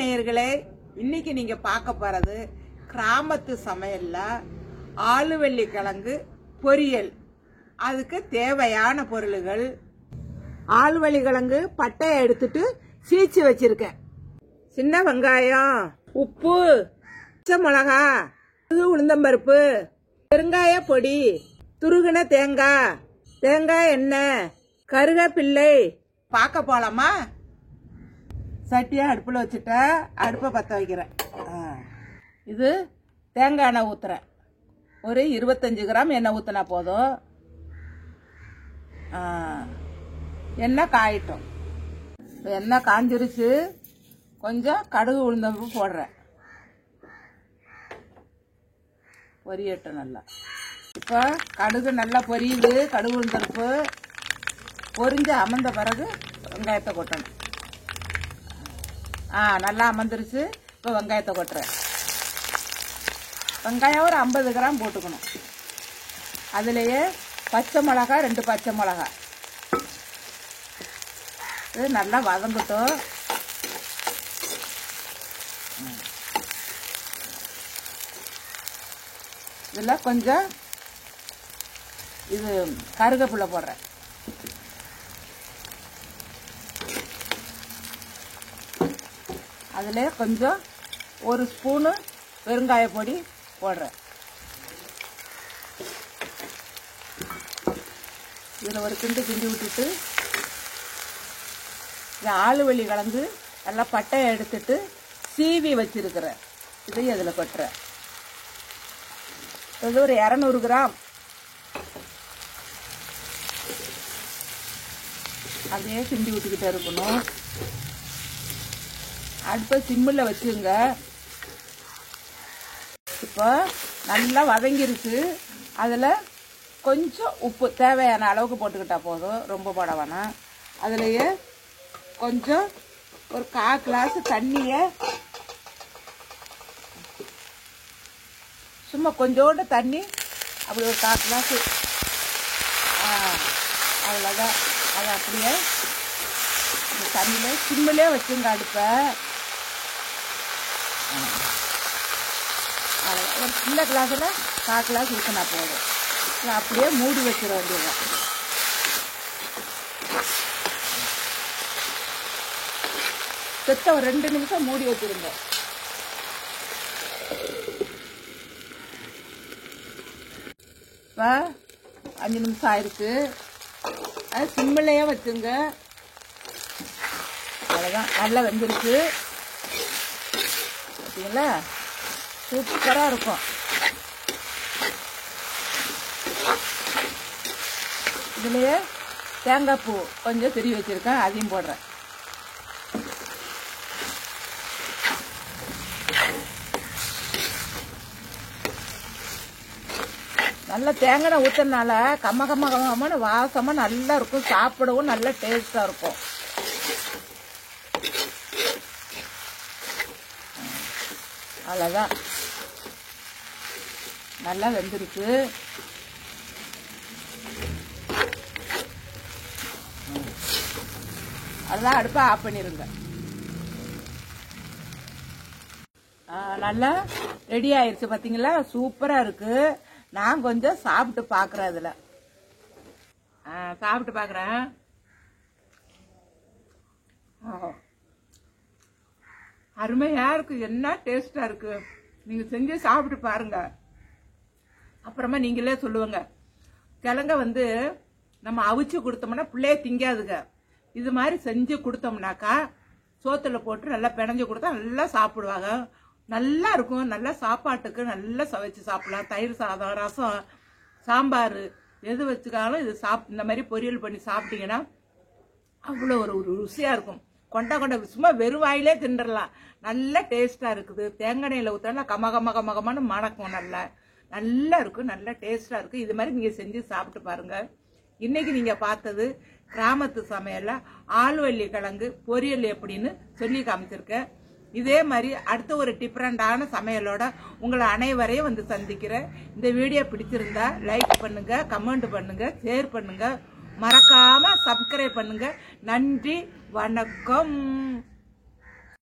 நேயர்களே, இன்னைக்கு நீங்க பார்க்க போறது கிராமத்து சமையல்ல ஆலுவள்ளி கிழங்கு பொரியல். அதுக்கு தேவையான பொருள்கள்: ஆலுவள்ளி கிழங்கு பட்டையை எடுத்துட்டு சீச்சி வச்சிருக்கேன், சின்ன வெங்காயம், உப்பு, பச்சை மிளகா, உளுந்தம்பருப்பு, பெருங்காய பொடி, துருகின தேங்காய், தேங்காய் எண்ணெய், கருவேப்பிள்ளை. பார்க்க போலாமா? சட்டியா அடுப்புல வச்சுட்ட, அடுப்பை பற்ற வைக்கிறேன். இது தேங்காய் எண்ணெய் ஊத்துறேன். ஒரு 25 கிராம் எண்ணெய் ஊத்தினா போதும். எண்ணெய் காயட்டும். எண்ணெய் காஞ்சிருச்சு. கொஞ்சம் கடுகு உளுந்தம்பருப்பு போடுறேன். பொரியட்டும் நல்லா. இப்போ கடுகு நல்லா பொரியுது. கடுகு உளுந்தம்பருப்பு பொரிஞ்சு அமர்ந்த பிறகு வெங்காயத்தை கொட்டணும். நல்லா அமர்ந்துருச்சு. இப்போ வெங்காயத்தை கொட்டுறேன். வெங்காயம் ஒரு 50 கிராம் போட்டுக்கணும். அதுலேயே பச்சை மிளகா, 2 பச்சை மிளகா. இது நல்லா வதங்கட்டும். இதில் கொஞ்சம் இது கருவேப்பிலை போடுறேன். அதில் கொஞ்சம் 1 ஸ்பூனு பெருங்காய பொடி போடுறேன். இதில் ஒரு கிண்டு விட்டுட்டு இந்த ஆலுவள்ளி கிழங்கு நல்லா பட்டையை எடுத்துட்டு சீவி வச்சிருக்கிறேன். இதையும் அதில் கொட்டுறேன். இது ஒரு 200 கிராம். அதையே கிண்டி விட்டுக்கிட்டே இருக்கணும். அடுப்பை சிம்மில் வச்சுங்க. இப்போ நல்லா வதங்கிருச்சு. அதில் கொஞ்சம் உப்பு தேவையான அளவுக்கு போட்டுக்கிட்டா போதும், ரொம்ப போட வேணாம். அதுலேயே கொஞ்சம் ஒரு 1/4 கிளாஸ் தண்ணியை, சும்மா கொஞ்சோண்டு தண்ணி, அப்படி ஒரு 1/4 கிளாஸ். அவ்வளோதான். அதை அப்படியே இந்த தண்ணியில் சிம்மிலே வச்சுங்க அடுப்பை. ஒரு சின்ன கிளாஸில் 1/4 கிளாஸ் ஊற்றினா போதும். அப்படியே மூடி வச்சிட வேண்டியது. செத்த ஒரு 2 நிமிஷம் மூடி வச்சிருங்க. இப்போ 5 நிமிஷம் ஆயிடுச்சு. அது சிம்மிலையே வச்சுங்க. அவ்வளோதான், நல்லா வெந்துருச்சு. பார்த்தீங்களா? சூப்பராக இருக்கும். இதுலேயே தேங்காய் பூ கொஞ்சம் திருவி வச்சுருக்கேன், அதையும் போடுறேன். நல்லா தேங்காய் ஊற்றுறதுனால கம்ம வாசமாக நல்லா இருக்கும். சாப்பிடவும் நல்லா டேஸ்டாக இருக்கும். அவ்வளோதான், நல்லா வெந்துருக்கு. அதெல்லாம் அடுப்பை ஆஃப் பண்ணிடுங்க. நல்லா ரெடி ஆயிடுச்சு. பார்த்தீங்களா? சூப்பராக இருக்கு. நான் கொஞ்சம் சாப்பிட்டு பார்க்குறேன். அதில் சாப்பிட்டு பார்க்குறேன். அருமையாக இருக்கு. என்ன டேஸ்டாக இருக்கு. நீங்கள் செஞ்சு சாப்பிட்டு பாருங்க. அப்புறமா நீங்களே சொல்லுவாங்க. கிழங்க நம்ம அவிச்சு கொடுத்தோம்னா பிள்ளைய திங்காதுங்க. இது மாதிரி செஞ்சு கொடுத்தோம்னாக்கா சோத்துல போட்டு நல்லா பிணைஞ்சு கொடுத்தா நல்லா சாப்பிடுவாங்க. நல்லா இருக்கும். நல்லா சாப்பாட்டுக்கு நல்லா சமைச்சு சாப்பிடலாம். தயிர் சாதம், ரசம், சாம்பார் எது வச்சுக்காலும் இது இந்த மாதிரி பொரியல் பண்ணி சாப்பிட்டீங்கன்னா அவ்வளோ ஒரு ருசியாக இருக்கும். கொண்ட சும்மா வெறும் வாயிலே தின்றலாம். நல்லா டேஸ்டாக இருக்குது. தேங்காய் எண்ணெயில் ஊற்றினா கமகமன்னு மணக்கும். நல்லா இருக்கும். நல்லா டேஸ்டாக இருக்குது. இது மாதிரி நீங்கள் செஞ்சு சாப்பிட்டு பாருங்கள். இன்னைக்கு நீங்கள் பார்த்தது கிராமத்து சமையல்ல ஆலுவள்ளி கிழங்கு பொரியல் எப்படின்னு சொல்லி காமிச்சிருக்கேன். இதே மாதிரி அடுத்த ஒரு டிஃப்ரெண்டான சமையலோட உங்களை அனைவரையும் சந்திக்கிறேன். இந்த வீடியோ பிடிச்சிருந்தா லைக் பண்ணுங்க, கமெண்ட் பண்ணுங்க, ஷேர் பண்ணுங்க, மறக்காம சப்ஸ்கிரைப் பண்ணுங்க. நன்றி, வணக்கம்.